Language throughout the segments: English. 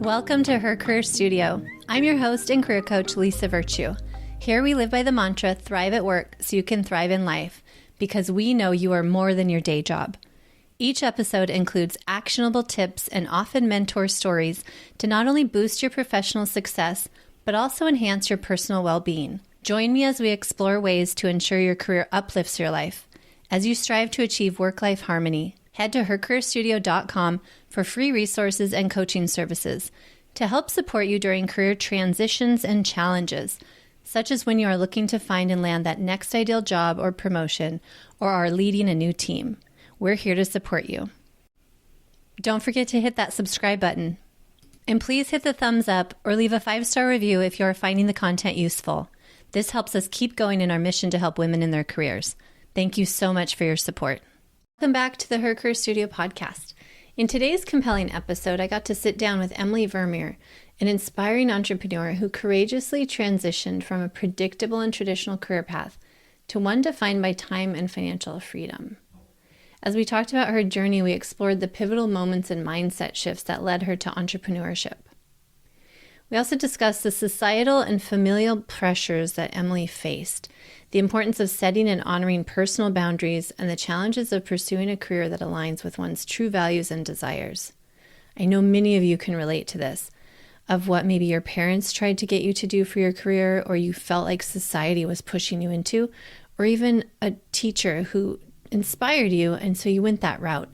Welcome to Her Career Studio. I'm your host and career coach, Lisa Virtue. Here we live by the mantra, thrive at work so you can thrive in life, because we know you are more than your day job. Each episode includes actionable tips and often mentor stories to not only boost your professional success, but also enhance your personal well-being. Join me as we explore ways to ensure your career uplifts your life. As you strive to achieve work-life harmony, head to hercareerstudio.com for free resources and coaching services to help support you during career transitions and challenges, such as when you are looking to find and land that next ideal job or promotion, or are leading a new team. We're here to support you. Don't forget to hit that subscribe button. And please hit the thumbs up or leave a 5-star review if you are finding the content useful. This helps us keep going in our mission to help women in their careers. Thank you so much for your support. Welcome back to the Her Career Studio podcast. In today's compelling episode, I got to sit down with Emily Vermeer, an inspiring entrepreneur who courageously transitioned from a predictable and traditional career path to one defined by time and financial freedom. As we talked about her journey, we explored the pivotal moments and mindset shifts that led her to entrepreneurship. We also discussed the societal and familial pressures that Emily faced, the importance of setting and honoring personal boundaries, and the challenges of pursuing a career that aligns with one's true values and desires. I know many of you can relate to this, of what maybe your parents tried to get you to do for your career, or you felt like society was pushing you into, or even a teacher who inspired you, and so you went that route,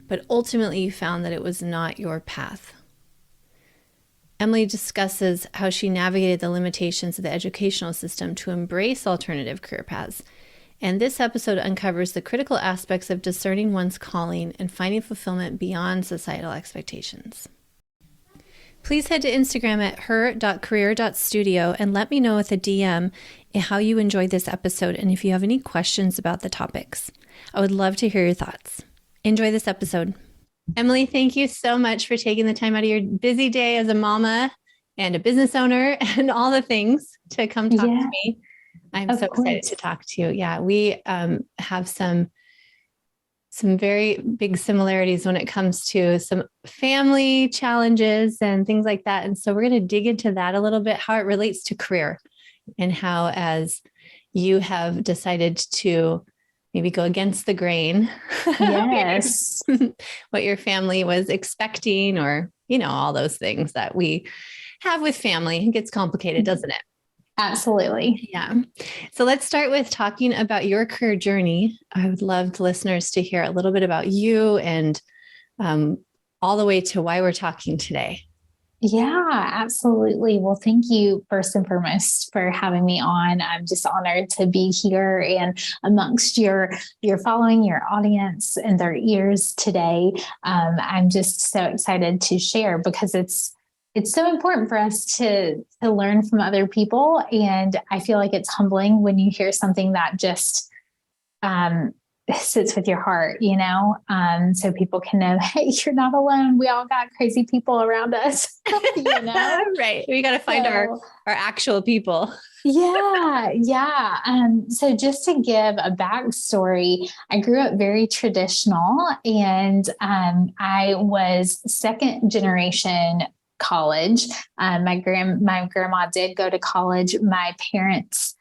but ultimately you found that it was not your path. Emily discusses how she navigated the limitations of the educational system to embrace alternative career paths. And this episode uncovers the critical aspects of discerning one's calling and finding fulfillment beyond societal expectations. Please head to Instagram at her.career.studio and let me know with a DM how you enjoyed this episode and if you have any questions about the topics. I would love to hear your thoughts. Enjoy this episode. Emily, thank you so much for taking the time out of your busy day as a mama and a business owner and all the things to come talk to me. I'm so excited to talk to you. Yeah, we have some very big similarities when it comes to some family challenges and things like that. And so we're going to dig into that a little bit, how it relates to career and how, as you have decided to maybe go against the grain. Yes. What your family was expecting, or, all those things that we have with family. It gets complicated, doesn't it? Absolutely. Yeah. So let's start with talking about your career journey. I would love listeners to hear a little bit about you and all the way to why we're talking today. Yeah, absolutely. Well, thank you first and foremost for having me on. I'm just honored to be here and amongst your following, your audience and their ears today. I'm just so excited to share because it's so important for us to learn from other people. And I feel like it's humbling when you hear something that just sits with your heart, so people can know, hey, you're not alone. We all got crazy people around us, Right. We got to find our actual people. Yeah. So just to give a backstory, I grew up very traditional, and I was second generation college. My grandma did go to college. My parents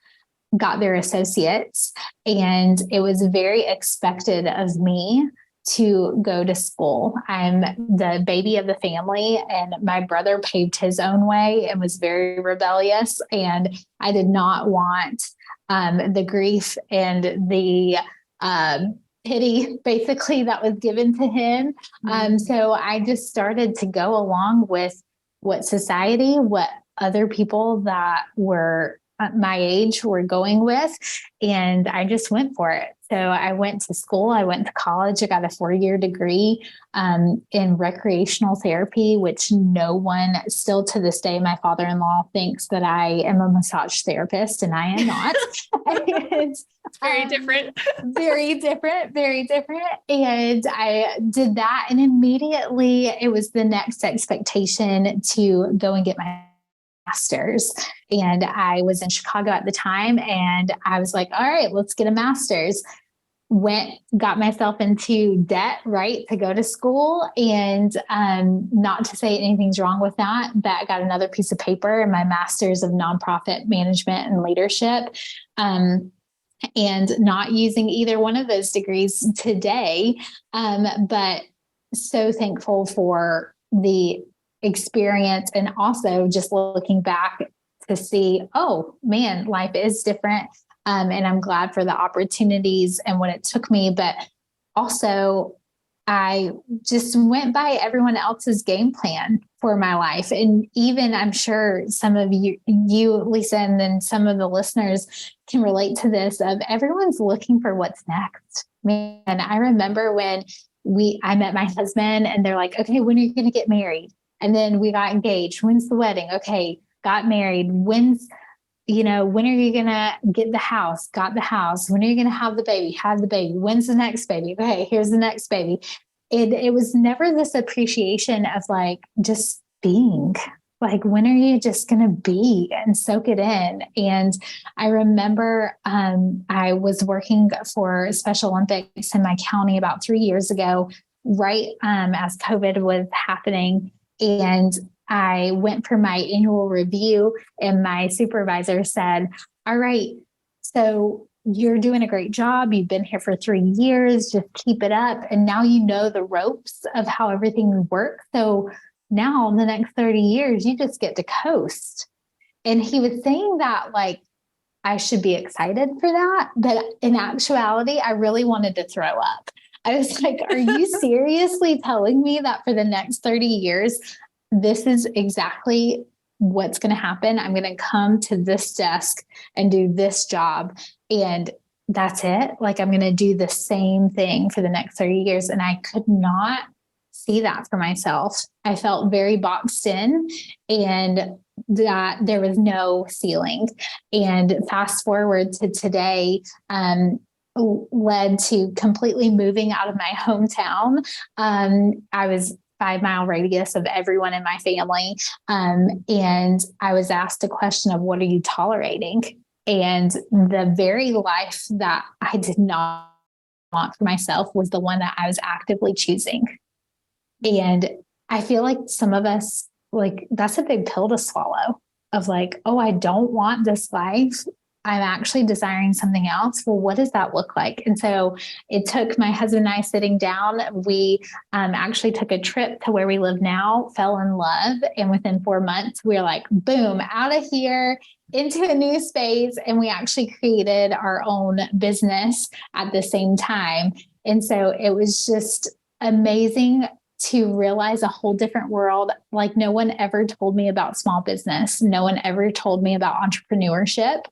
got their associates, and it was very expected of me to go to school. I'm the baby of the family, and my brother paved his own way and was very rebellious. And I did not want the grief and the pity basically that was given to him. So I just started to go along with what other people that were my age were going with. And I just went for it. So I went to school, I went to college, I got a 4-year degree in recreational therapy, which no one still to this day, my father-in-law thinks that I am a massage therapist, and I am not. It's very different. Very different. And I did that. And immediately it was the next expectation to go and get my master's. And I was in Chicago at the time, and I was like, all right, let's get a master's. got myself into debt, right, to go to school. And not to say anything's wrong with that, but I got another piece of paper and my master's of nonprofit management and leadership. And not using either one of those degrees today. But so thankful for the experience and also just looking back to see, oh man, life is different. And I'm glad for the opportunities and what it took me. But also, I just went by everyone else's game plan for my life. And even I'm sure some of you, Lisa, and then some of the listeners can relate to this of everyone's looking for what's next. Man, I remember when I met my husband and they're like, okay, when are you going to get married? And then we got engaged. When's the wedding? Okay, got married. When are you going to get the house? Got the house. When are you going to have the baby? Have the baby. When's the next baby? Okay, here's the next baby. It was never this appreciation of like just being. Like, when are you just going to be and soak it in? And I remember I was working for Special Olympics in my county about 3 years ago, right as COVID was happening. And I went for my annual review and my supervisor said, all right, so you're doing a great job. You've been here for 3 years. Just keep it up. And now you know the ropes of how everything works. So now in the next 30 years, you just get to coast. And he was saying that like I should be excited for that. But in actuality, I really wanted to throw up. I was like, are you seriously telling me that for the next 30 years, this is exactly what's going to happen? I'm going to come to this desk and do this job. And that's it. Like, I'm going to do the same thing for the next 30 years. And I could not see that for myself. I felt very boxed in and that there was no ceiling. And fast forward to today, led to completely moving out of my hometown. I was 5-mile radius of everyone in my family. And I was asked a question of, what are you tolerating? And the very life that I did not want for myself was the one that I was actively choosing. And I feel like some of us, like, that's a big pill to swallow of like, oh, I don't want this life. I'm actually desiring something else. Well, what does that look like? And so it took my husband and I sitting down. We actually took a trip to where we live now, fell in love. And within 4 months, we were like, boom, out of here into a new space. And we actually created our own business at the same time. And so it was just amazing to realize a whole different world. Like, no one ever told me about small business. No one ever told me about entrepreneurship.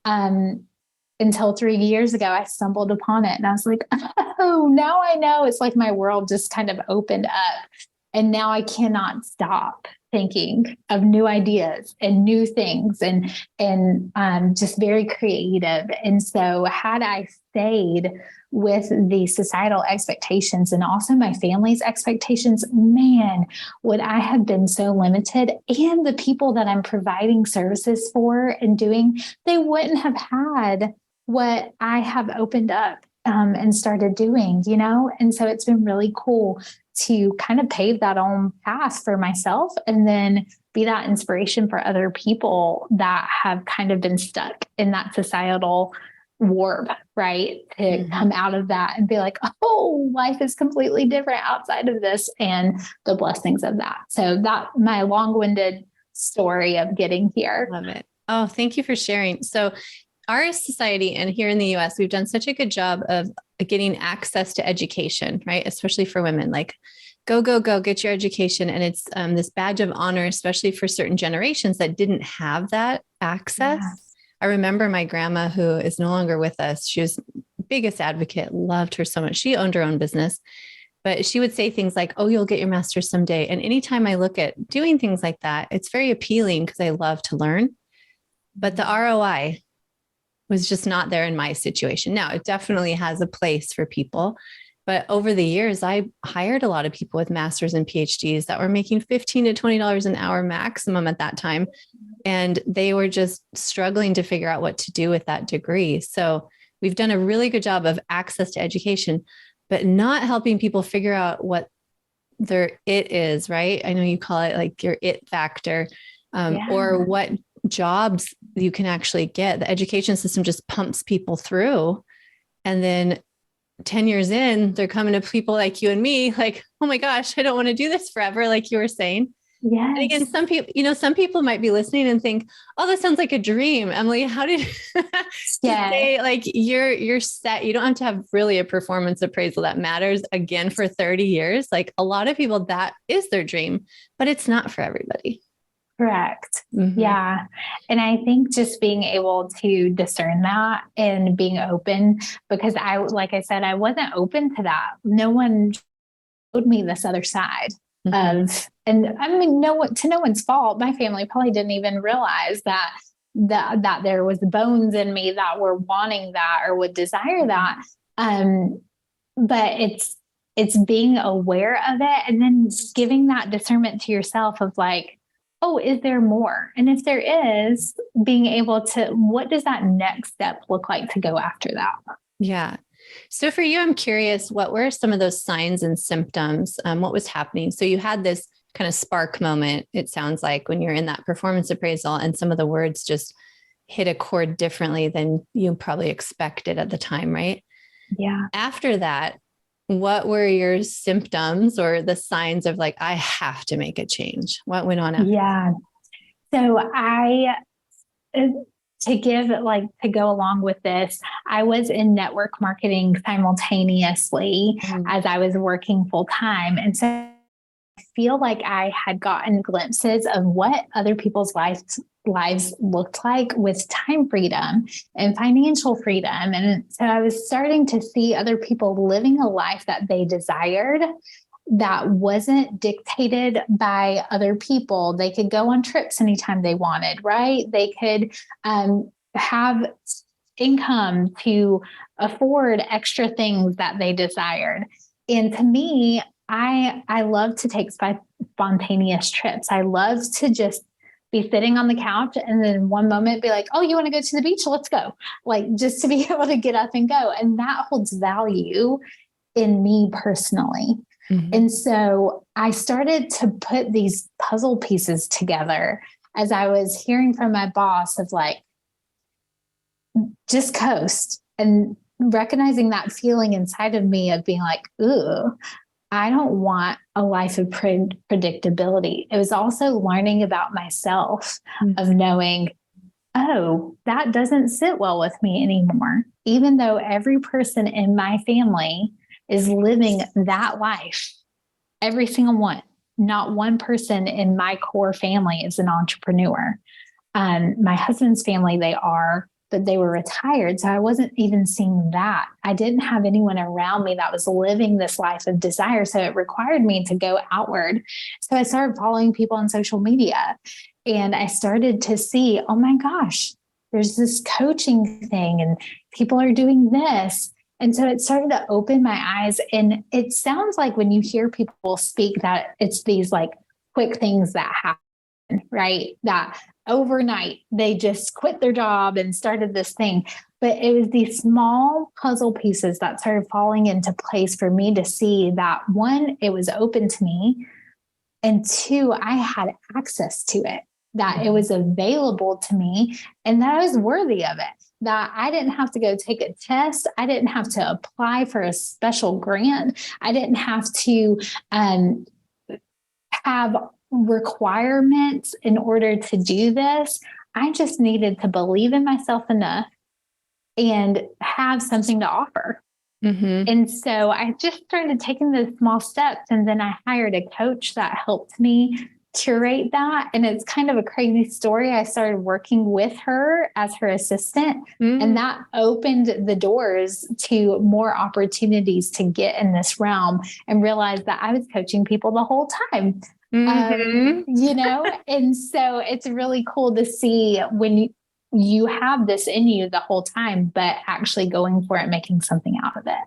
Until 3 years ago, I stumbled upon it and I was like, oh, now I know. It's like my world just kind of opened up. And now I cannot stop thinking of new ideas and new things and just very creative. And so had I stayed with the societal expectations and also my family's expectations, man, would I have been so limited. And the people that I'm providing services for and doing, they wouldn't have had what I have opened up and started doing, And so it's been really cool to kind of pave that own path for myself and then be that inspiration for other people that have kind of been stuck in that societal warp, right? To come out of that and be like, oh, life is completely different outside of this and the blessings of that. So that my long-winded story of getting here. Love it. Oh, thank you for sharing. So our society and here in the US, we've done such a good job of getting access to education, right? Especially for women, like go, get your education. And it's this badge of honor, especially for certain generations that didn't have that access. Yeah. I remember my grandma, who is no longer with us. She was biggest advocate, loved her so much. She owned her own business, but she would say things like, oh, you'll get your master's someday. And anytime I look at doing things like that, it's very appealing because I love to learn, but the ROI was just not there in my situation. Now, it definitely has a place for people. But over the years, I hired a lot of people with masters and PhDs that were making $15 to $20 an hour maximum at that time. And they were just struggling to figure out what to do with that degree. So we've done a really good job of access to education, but not helping people figure out what their it is, right? I know you call it like your it factor, or what jobs you can actually get. The education system just pumps people through. And then 10 years in, they're coming to people like you and me, like, oh my gosh, I don't want to do this forever, like you were saying. Yes. And again, some people might be listening and think, oh, that sounds like a dream. Emily, how did say like you're set? You don't have to have really a performance appraisal that matters again for 30 years. Like a lot of people, that is their dream, but it's not for everybody. Correct. Mm-hmm. Yeah. And I think just being able to discern that and being open, because like I said, I wasn't open to that. No one showed me this other side of, and I mean, no one's fault. My family probably didn't even realize that there was bones in me that were wanting that or would desire that. But it's being aware of it and then giving that discernment to yourself of like, oh, is there more? And if there is, being able to, what does that next step look like to go after that? Yeah. So for you, I'm curious, what were some of those signs and symptoms? What was happening? So you had this kind of spark moment, it sounds like, when you're in that performance appraisal and some of the words just hit a chord differently than you probably expected at the time, right? Yeah. After that, what were your symptoms or the signs of like, I have to make a change? What went on after? Yeah. So to go along with this, I was in network marketing simultaneously as I was working full time. And so I feel like I had gotten glimpses of what other people's lives looked like with time freedom and financial freedom. And so I was starting to see other people living a life that they desired that wasn't dictated by other people. They could go on trips anytime they wanted, right? They could have income to afford extra things that they desired. And to me, I love to take spontaneous trips. I love to just be sitting on the couch and then one moment be like, oh, you want to go to the beach? Let's go. Like just to be able to get up and go. And that holds value in me personally. Mm-hmm. And so I started to put these puzzle pieces together as I was hearing from my boss of like, just coast, and recognizing that feeling inside of me of being like, ooh, I don't want a life of predictability. It was also learning about myself, of knowing, oh, that doesn't sit well with me anymore. Even though every person in my family is living that life, every single one, not one person in my core family is an entrepreneur. My husband's family, they are, but they were retired. So I wasn't even seeing that. I didn't have anyone around me that was living this life of desire. So it required me to go outward. So I started following people on social media and I started to see, oh my gosh, there's this coaching thing and people are doing this. And so it started to open my eyes. And it sounds like when you hear people speak that it's these like quick things that happen, right? That overnight, they just quit their job and started this thing. But it was these small puzzle pieces that started falling into place for me to see that one, it was open to me. And two, I had access to it, that it was available to me and that I was worthy of it, that I didn't have to go take a test. I didn't have to apply for a special grant. I didn't have to have requirements in order to do this. I just needed to believe in myself enough and have something to offer. Mm-hmm. And so I just started taking those small steps. And then I hired a coach that helped me curate that. And it's kind of a crazy story. I started working with her as her assistant, and that opened the doors to more opportunities to get in this realm and realize that I was coaching people the whole time. And so it's really cool to see when you have this in you the whole time, but actually going for it, making something out of it.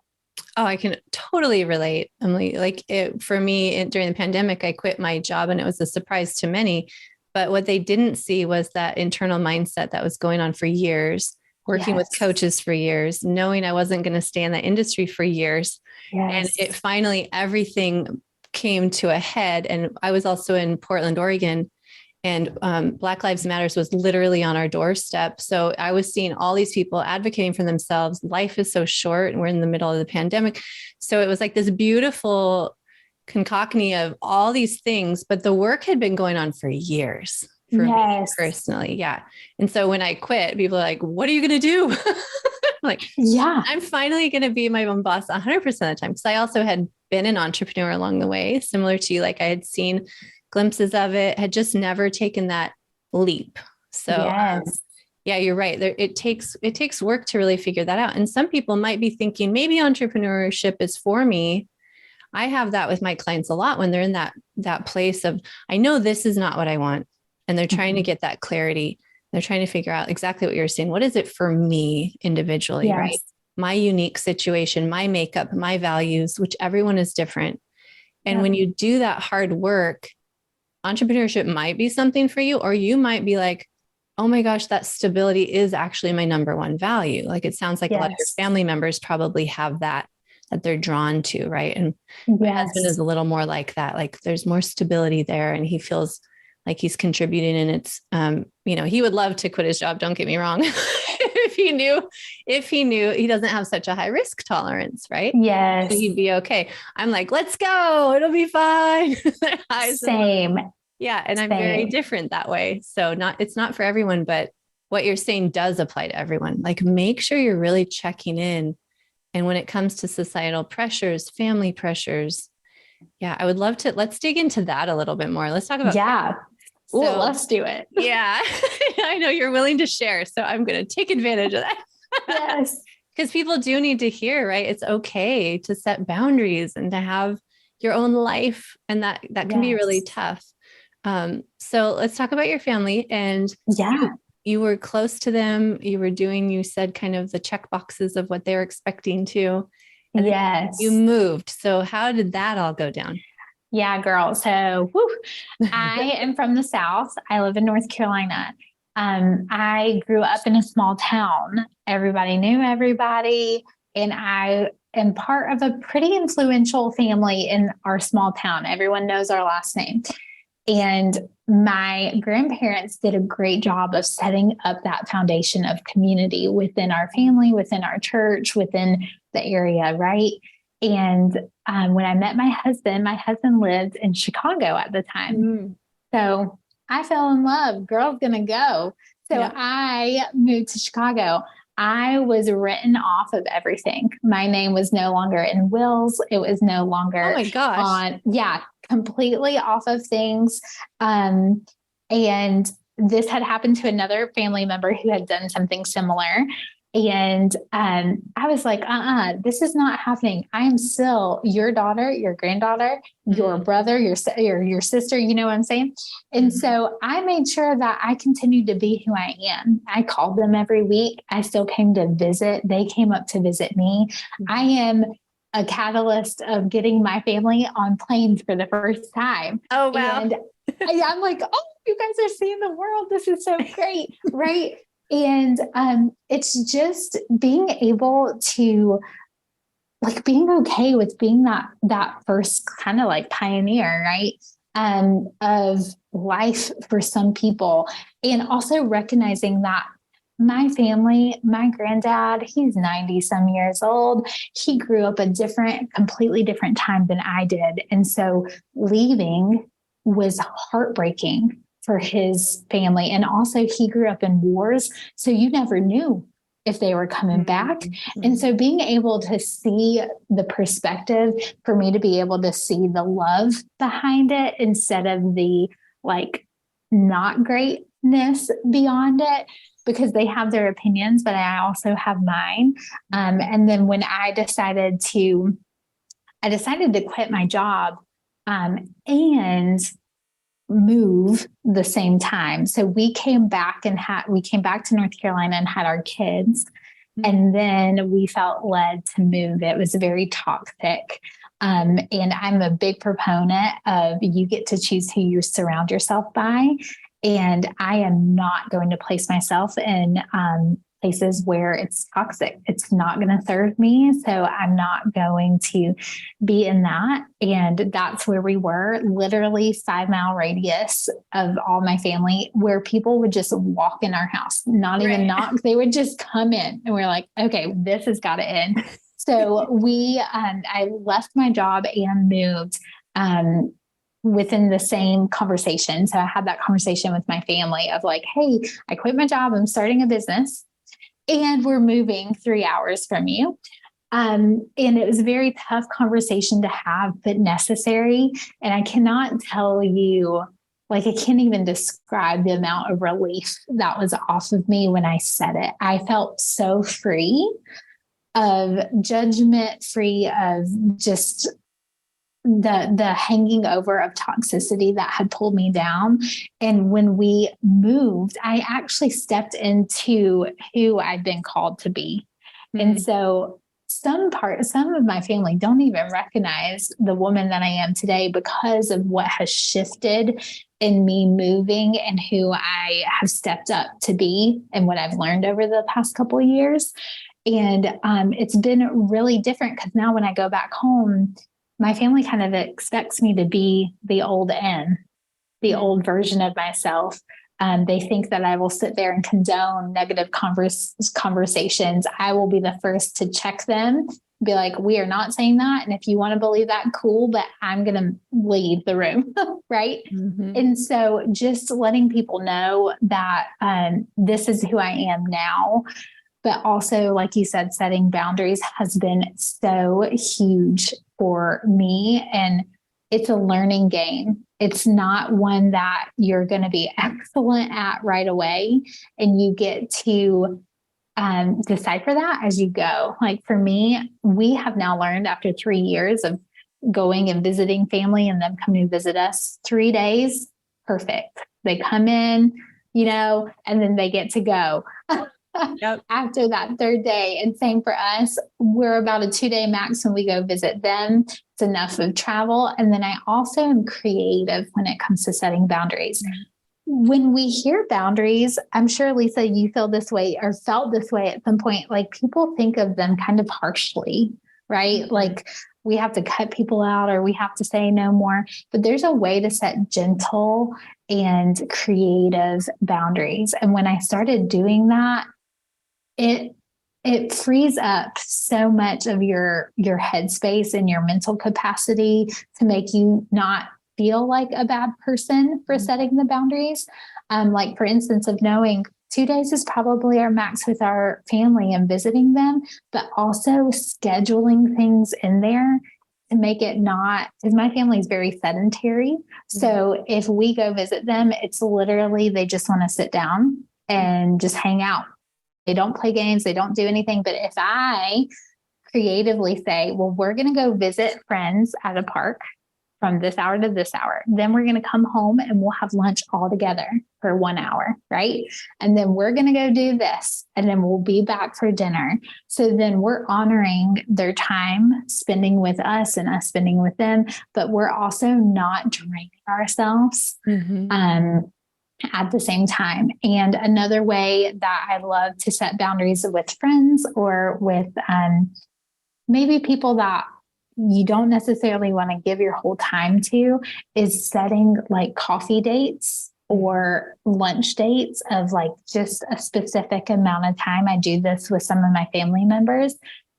Oh, I can totally relate, Emily. Like for me during the pandemic, I quit my job and it was a surprise to many, but what they didn't see was that internal mindset that was going on for years working with coaches for years, knowing I wasn't going to stay in that industry for years. And it finally, everything came to a head. And I was also in Portland, Oregon, and Black Lives Matters was literally on our doorstep. So I was seeing all these people advocating for themselves. Life is so short and we're in the middle of the pandemic. So it was like this beautiful concoction of all these things, but the work had been going on for years for me personally. Yeah. And so when I quit, people are like, what are you going to do? Like, I'm finally going to be my own boss 100% of the time. Because I also had been an entrepreneur along the way, similar to you. Like I had seen glimpses of it, had just never taken that leap. So yeah, you're right. It takes work to really figure that out. And some people might be thinking maybe entrepreneurship is for me. I have that with my clients a lot when they're in that place of, I know this is not what I want. And they're trying to get that clarity. They're trying to figure out exactly what you're saying. What is it for me individually, right? My unique situation, my makeup, my values, which everyone is different. And when you do that hard work, entrepreneurship might be something for you, or you might be like, oh my gosh, that stability is actually my number one value. Like it sounds like a lot of your family members probably have that they're drawn to, right? And my husband is a little more like that. Like there's more stability there and he feels like he's contributing, and it's, he would love to quit his job. Don't get me wrong. if he knew he doesn't have such a high risk tolerance, right? Yes. So he'd be okay. I'm like, let's go. It'll be fine. Same. Yeah. And I'm very different that way. So it's not for everyone, but what you're saying does apply to everyone. Like make sure you're really checking in. And when it comes to societal pressures, family pressures, I would love to, let's dig into that a little bit more. Let's talk about So, let's do it. Yeah. I know you're willing to share, so I'm going to take advantage of that. Yes. Because people do need to hear, right? It's okay to set boundaries and to have your own life. And that can be really tough. So let's talk about your family. And you were close to them. You were doing, you said kind of the check boxes of what they were expecting to. And you moved. So how did that all go down? Yeah, girl. So I am from the South. I live in North Carolina. I grew up in a small town. Everybody knew everybody. And I am part of a pretty influential family in our small town. Everyone knows our last name. And my grandparents did a great job of setting up that foundation of community within our family, within our church, within the area, right? And when I met my husband lived in Chicago at the time. So I fell in love. Girl's gonna go. So I moved to Chicago. I was written off of everything. My name was no longer in wills. It was no longer oh my gosh. Completely off of things. And this had happened to another family member who had done something similar. And I was like, this is not happening. I am still your daughter, your granddaughter, your brother, your sister, you know what I'm saying? And so I made sure that I continued to be who I am. I called them every week. I still came to visit. They came up to visit me. I am a catalyst of getting my family on planes for the first time. Oh, wow. And I'm like, oh, you guys are seeing the world. This is so great. Right. And it's just being able to being okay with being that first kind of like pioneer, right? Of life for some people. And also recognizing that my family, my granddad, he's 90 some years old. He grew up a completely different time than I did. And so leaving was heartbreaking for his family. And also he grew up in wars. So you never knew if they were coming back. And so being able to see the perspective, for me to be able to see the love behind it instead of the not greatness beyond it, because they have their opinions, but I also have mine. And then when I decided to quit my job, and move the same time. So we came back to North Carolina and had our kids. And then we felt led to move. It was very toxic. And I'm a big proponent of you get to choose who you surround yourself by. And I am not going to place myself in places where it's toxic. It's not going to serve me. So I'm not going to be in that. And that's where we were, literally 5 mile radius of all my family, where people would just walk in our house, not even knock. They would just come in and we're like, okay, this has got to end. So I left my job and moved, within the same conversation. So I had that conversation with my family of like, hey, I quit my job. I'm starting a business and we're moving 3 hours from you. And it was a very tough conversation to have, but necessary. And I cannot tell you, like, I can't even describe the amount of relief that was off of me when I said it. I felt so free of judgment, free of just the hanging over of toxicity that had pulled me down. And when we moved, I actually stepped into who I'd been called to be. Mm-hmm. And so some of my family don't even recognize the woman that I am today because of what has shifted in me moving and who I have stepped up to be and what I've learned over the past couple of years. And it's been really different because now when I go back home, my family kind of expects me to be the old old version of myself. They think that I will sit there and condone negative conversations. I will be the first to check them, be like, we are not saying that. And if you want to believe that, cool, but I'm going to leave the room. Right. Mm-hmm. And so just letting people know that this is who I am now. But also, like you said, setting boundaries has been so huge for me. And it's a learning game. It's not one that you're going to be excellent at right away. And you get to decipher that as you go. Like for me, we have now learned after 3 years of going and visiting family and them coming to visit us, 3 days, perfect. They come in, and then they get to go. Yep. After that third day. And same for us, we're about a 2-day max when we go visit them. It's enough of travel. And then I also am creative when it comes to setting boundaries. Mm-hmm. When we hear boundaries, I'm sure, Lisa, you feel this way or felt this way at some point. Like people think of them kind of harshly, right? Mm-hmm. Like we have to cut people out or we have to say no more. But there's a way to set gentle and creative boundaries. And when I started doing that, it frees up so much of your headspace and your mental capacity to make you not feel like a bad person for setting the boundaries. Like for instance, of knowing 2 days is probably our max with our family and visiting them, but also scheduling things in there to make it not, because my family is very sedentary. So if we go visit them, it's literally, they just want to sit down and just hang out. They don't play games. They don't do anything. But if I creatively say, well, we're going to go visit friends at a park from this hour to this hour, then we're going to come home and we'll have lunch all together for 1 hour. Right. And then we're going to go do this and then we'll be back for dinner. So then we're honoring their time spending with us and us spending with them, but we're also not draining ourselves. Mm-hmm. At the same time. And another way that I love to set boundaries with friends or with maybe people that you don't necessarily want to give your whole time to is setting like coffee dates or lunch dates of like just a specific amount of time. I do this with some of my family members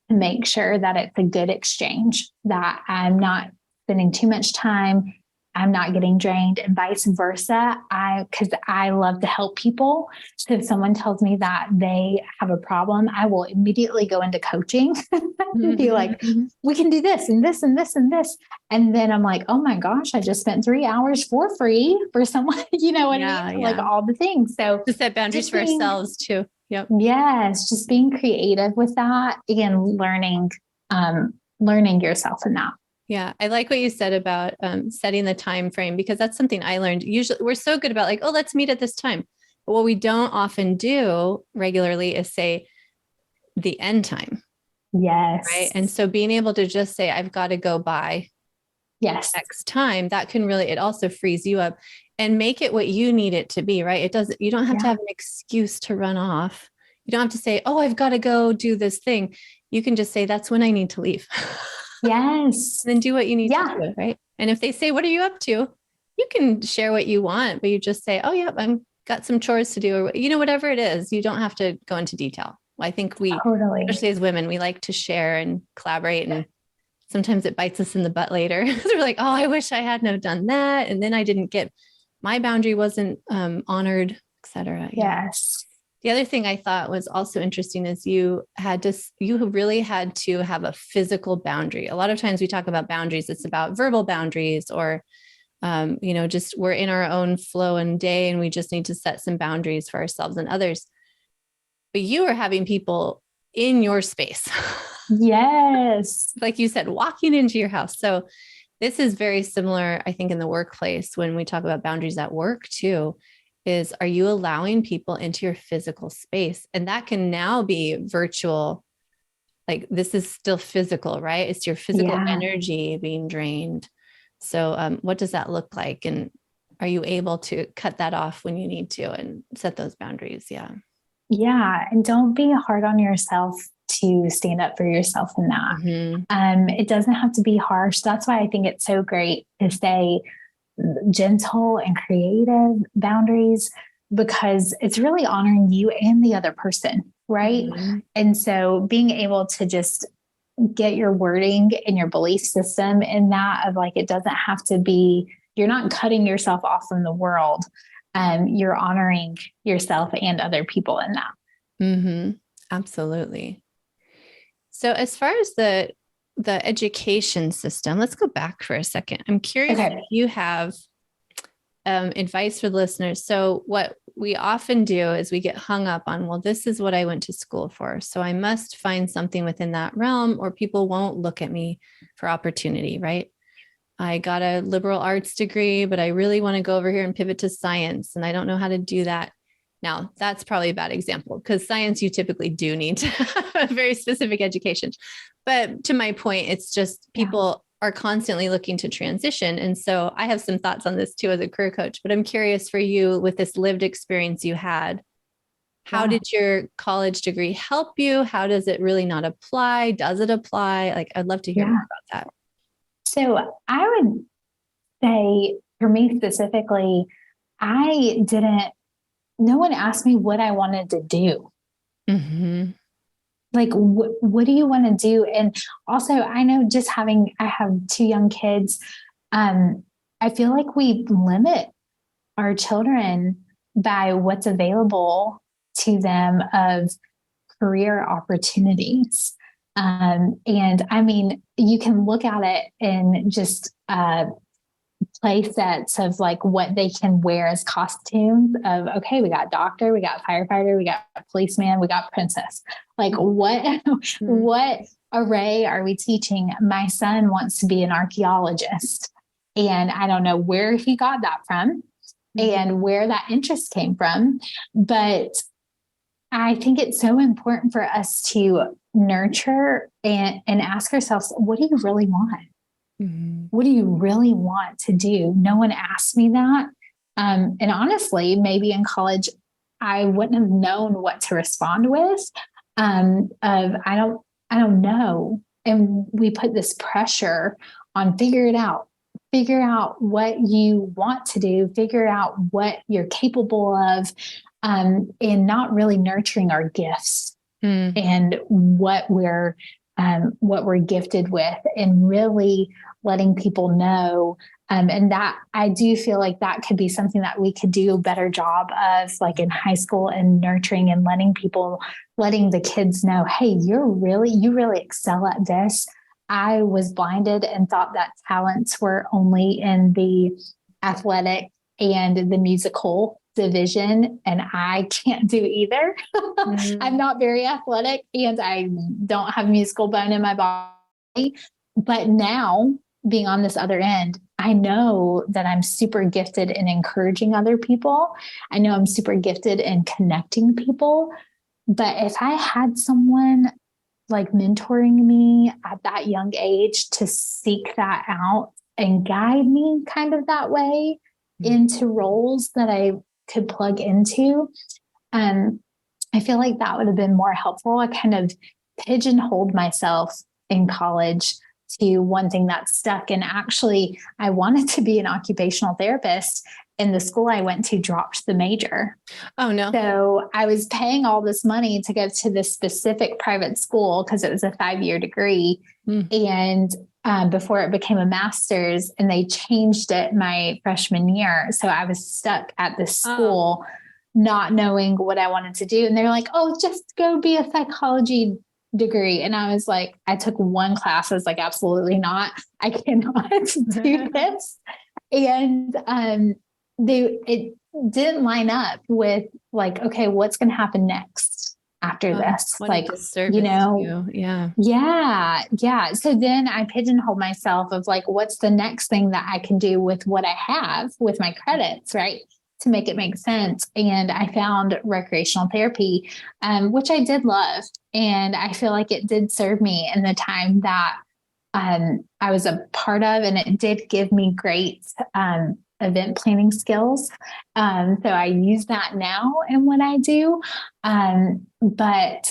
to make sure that it's a good exchange, that I'm not spending too much time, I'm not getting drained, and vice versa. Because I love to help people. So if someone tells me that they have a problem, I will immediately go into coaching and be like, we can do this and this and this and this. And then I'm like, oh my gosh, I just spent 3 hours for free for someone, you know what I mean? Yeah. Like all the things. So to set boundaries for ourselves too. Yep. Yes. Just being creative with that and learning yourself in that. Yeah. I like what you said about setting the time frame, because that's something I learned. Usually we're so good about like, oh, let's meet at this time. But what we don't often do regularly is say the end time. Yes. Right. And so being able to just say, I've got to go by X time, that can really, it also frees you up and make it what you need it to be. Right. You don't have to have an excuse to run off. You don't have to say, oh, I've got to go do this thing. You can just say, that's when I need to leave. Yes. Then do what you need to Yeah. do, right? And if they say, what are you up to? You can share what you want, but you just say, oh, yeah, I'm got some chores to do, or, whatever it is. You don't have to go into detail. I think we, Totally. especially as women, we like to share and collaborate, and sometimes it bites us in the butt later. We're like, oh, I wish I hadn't have done that. And then I didn't get, my boundary wasn't honored, et cetera. Yes. The other thing I thought was also interesting is you really had to have a physical boundary. A lot of times we talk about boundaries, it's about verbal boundaries, or, just we're in our own flow and day, and we just need to set some boundaries for ourselves and others. But you are having people in your space. Yes. Like you said, walking into your house. So this is very similar, I think, in the workplace when we talk about boundaries at work too. Is, are you allowing people into your physical space? And that can now be virtual. Like, this is still physical, right? It's your physical energy being drained. So what does that look like? And are you able to cut that off when you need to and set those boundaries? Yeah. Yeah. And don't be hard on yourself to stand up for yourself in that. Mm-hmm. It doesn't have to be harsh. That's why I think it's so great to say gentle and creative boundaries, because it's really honoring you and the other person, right? Mm-hmm. And so being able to just get your wording and your belief system in that, of like, it doesn't have to be, you're not cutting yourself off from the world. You're honoring yourself and other people in that. Mm-hmm. Absolutely. So as far as the education system, let's go back for a second. I'm curious if you have advice for the listeners. So what we often do is we get hung up on, well, this is what I went to school for, so I must find something within that realm, or people won't look at me for opportunity, right? I got a liberal arts degree, but I really want to go over here and pivot to science, and I don't know how to do that. Now, that's probably a bad example, because science, you typically do need to have a very specific education. But to my point, it's just people are constantly looking to transition. And so I have some thoughts on this too as a career coach, but I'm curious for you, with this lived experience you had, how did your college degree help you? How does it really not apply? Does it apply? Like, I'd love to hear more about that. So I would say, for me specifically, no one asked me what I wanted to do. Mm-hmm. Like, what do you want to do? And also, I know I have 2 young kids. I feel like we limit our children by what's available to them of career opportunities. And I mean, you can look at it in just play sets of like what they can wear as costumes of, okay, we got doctor, we got firefighter, we got policeman, we got princess. Like, what array are we teaching? My son wants to be an archaeologist, and I don't know where he got that from and where that interest came from. But I think it's so important for us to nurture and ask ourselves, what do you really want? Mm-hmm. What do you really want to do? No one asked me that. And honestly, maybe in college, I wouldn't have known what to respond with. I don't know. And we put this pressure on, figure out what you want to do, figure out what you're capable of, and not really nurturing our gifts and what we're gifted with, and really letting people know. And that, I do feel like that could be something that we could do a better job of, like in high school, and nurturing and letting the kids know, hey, you really excel at this. I was blinded and thought that talents were only in the athletic and the musical division, and I can't do either. I'm not very athletic, and I don't have musical bone in my body. But now, being on this other end, I know that I'm super gifted in encouraging other people. I know I'm super gifted in connecting people. But if I had someone like mentoring me at that young age to seek that out and guide me kind of that way into roles that I could plug into, I feel like that would have been more helpful. I kind of pigeonholed myself in college to one thing that stuck. And actually, I wanted to be an occupational therapist, and the school I went to dropped the major. Oh, no. So I was paying all this money to go to this specific private school because it was a 5-year degree. And before it became a master's, and they changed it my freshman year. So I was stuck at this school, not knowing what I wanted to do. And they're like, oh, just go be a psychology degree. And I was like, I took one class. I was like, absolutely not. I cannot do this. And it didn't line up with like, okay, what's going to happen next after this? Like, you know, yeah. So then I pigeonholed myself of like, what's the next thing that I can do with what I have with my credits, right? To make it make sense. And I found recreational therapy, which I did love. And I feel like it did serve me in the time that I was a part of, and it did give me great event planning skills. So I use that now in what I do. But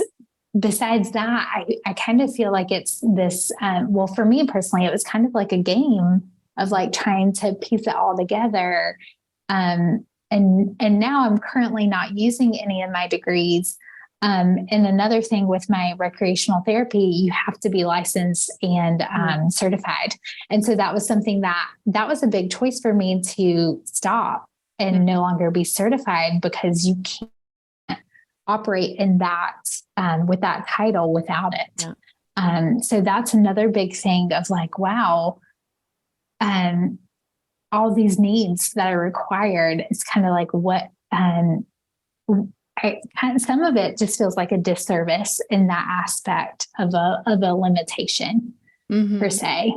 besides that, I kind of feel like it's this, well, for me personally, it was kind of like a game of like trying to piece it all together. And now I'm currently not using any of my degrees. And another thing with my recreational therapy, you have to be licensed and certified. And so that was something that was a big choice for me to stop and no longer be certified, because you can't operate in that with that title without it. So that's another big thing of like, wow, all these needs that are required. It's kind of like what, some of it just feels like a disservice in that aspect of a limitation per se.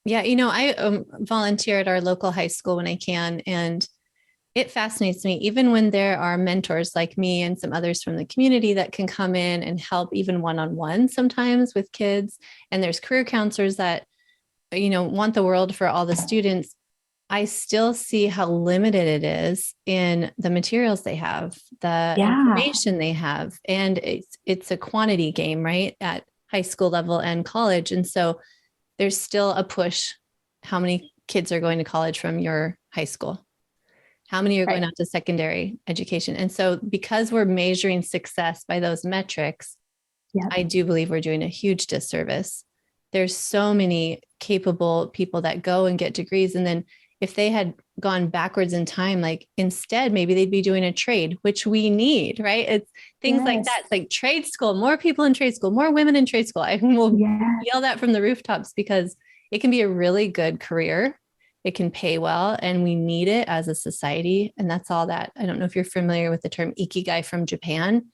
Yeah. You know, I volunteer at our local high school when I can, and it fascinates me, even when there are mentors like me and some others from the community that can come in and help even one-on-one sometimes with kids. And there's career counselors that, you know, want the world for all the students. I still see how limited it is in the materials they have, the information they have. And it's a quantity game, right? At high school level and college. And so there's still a push. How many kids are going to college from your high school? How many are going out to secondary education? And so because we're measuring success by those metrics, I do believe we're doing a huge disservice. There's so many capable people that go and get degrees. And then if they had gone backwards in time, like instead, maybe they'd be doing a trade, which we need, right? It's things like that. It's like trade school, more people in trade school, more women in trade school. I will yell that from the rooftops, because it can be a really good career. It can pay well, and we need it as a society. And that's all that. I don't know if you're familiar with the term ikigai from Japan,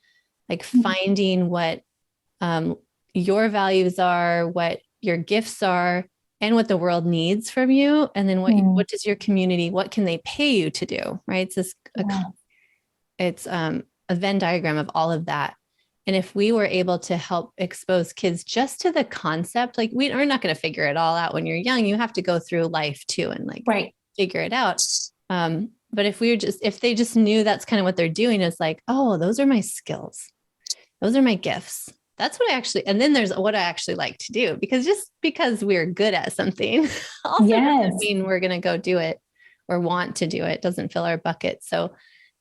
like finding what your values are, what your gifts are, and what the world needs from you. And then what does your community, what can they pay you to do? Right. It's this, it's a Venn diagram of all of that. And if we were able to help expose kids just to the concept, like we are not going to figure it all out when you're young, you have to go through life too, and like figure it out. But if they just knew that's kind of what they're doing, is like, oh, those are my skills. Those are my gifts. That's what and then there's what I actually like to do, because just because we're good at something also doesn't mean we're going to go do it or want to do it. Doesn't fill our bucket. So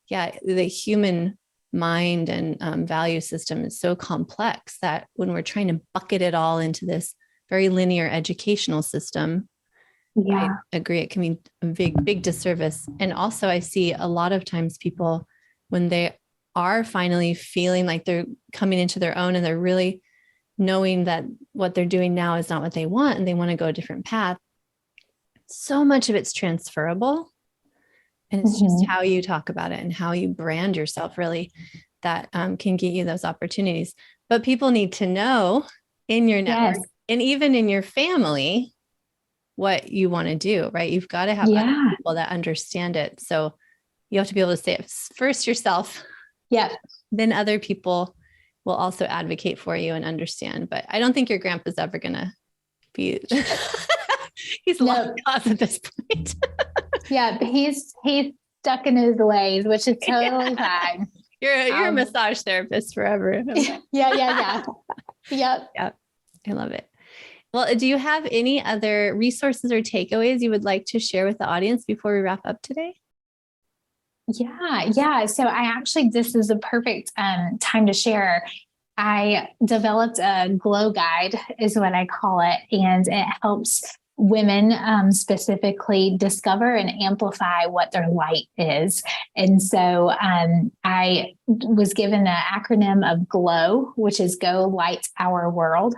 yeah, the human mind and value system is so complex that when we're trying to bucket it all into this very linear educational system, I agree, it can be a big disservice. And also I see a lot of times people, when they are finally feeling like they're coming into their own and they're really knowing that what they're doing now is not what they want and they want to go a different path, so much of it's transferable. And it's just how you talk about it and how you brand yourself, really, that can get you those opportunities. But people need to know in your network and even in your family what you want to do, right? You've got to have other people that understand it. So you have to be able to say it first yourself. Then other people will also advocate for you and understand. But I don't think your grandpa's ever going to be, he's lost cause at this point. He's stuck in his ways, which is totally fine. You're a massage therapist forever. Yeah. Yep. Yeah. I love it. Well, do you have any other resources or takeaways you would like to share with the audience before we wrap up today? Yeah. So this is a perfect time to share. I developed a glow guide, is what I call it, and it helps women specifically discover and amplify what their light is. And so I was given the acronym of GLOW, which is Go Light Our World,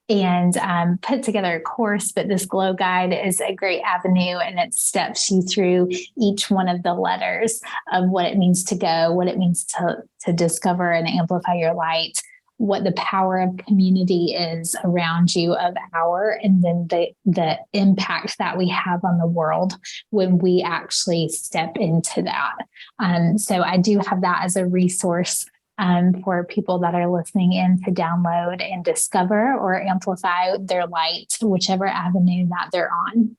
and put together a course. But this glow guide is a great avenue, and it steps you through each one of the letters of what it means to go, what it means to discover and amplify your light, what the power of community is around you, of and then the impact that we have on the world when we actually step into that. So I do have that as a resource for people that are listening in to download and discover or amplify their light, whichever avenue that they're on.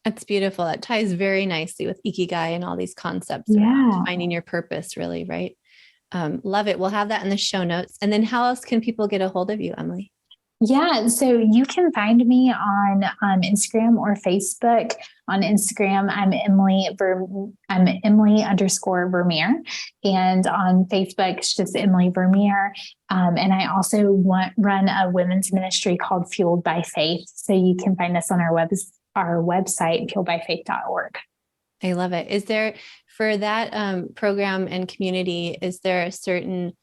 That's beautiful. That ties very nicely with Ikigai and all these concepts around finding your purpose, really, right? Love it. We'll have that in the show notes. And then how else can people get a hold of you, Emily? Yeah, so you can find me on Instagram or Facebook. On Instagram, I'm Emily_Vermeer, and on Facebook, it's just Emily Vermeer. And I also run a women's ministry called Fueled by Faith. So you can find us on our website, fueledbyfaith.org. I love it. Is there, for that program and community, is there a certain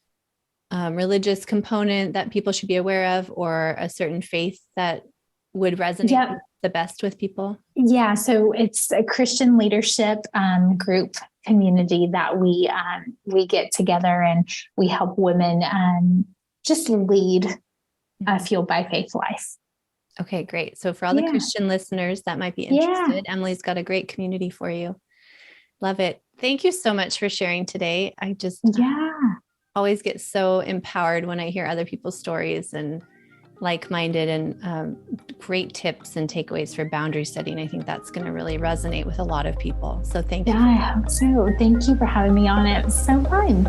religious component that people should be aware of, or a certain faith that would resonate the best with people? Yeah, so it's a Christian leadership group community that we get together, and we help women just lead a fueled by faith life. Okay, great. So for all the Christian listeners that might be interested, Emily's got a great community for you. Love it. Thank you so much for sharing today. I just always get so empowered when I hear other people's stories, and like-minded, and great tips and takeaways for boundary setting. I think that's going to really resonate with a lot of people. So thank you. Yeah, I hope so. Thank you for having me on. It was so fun.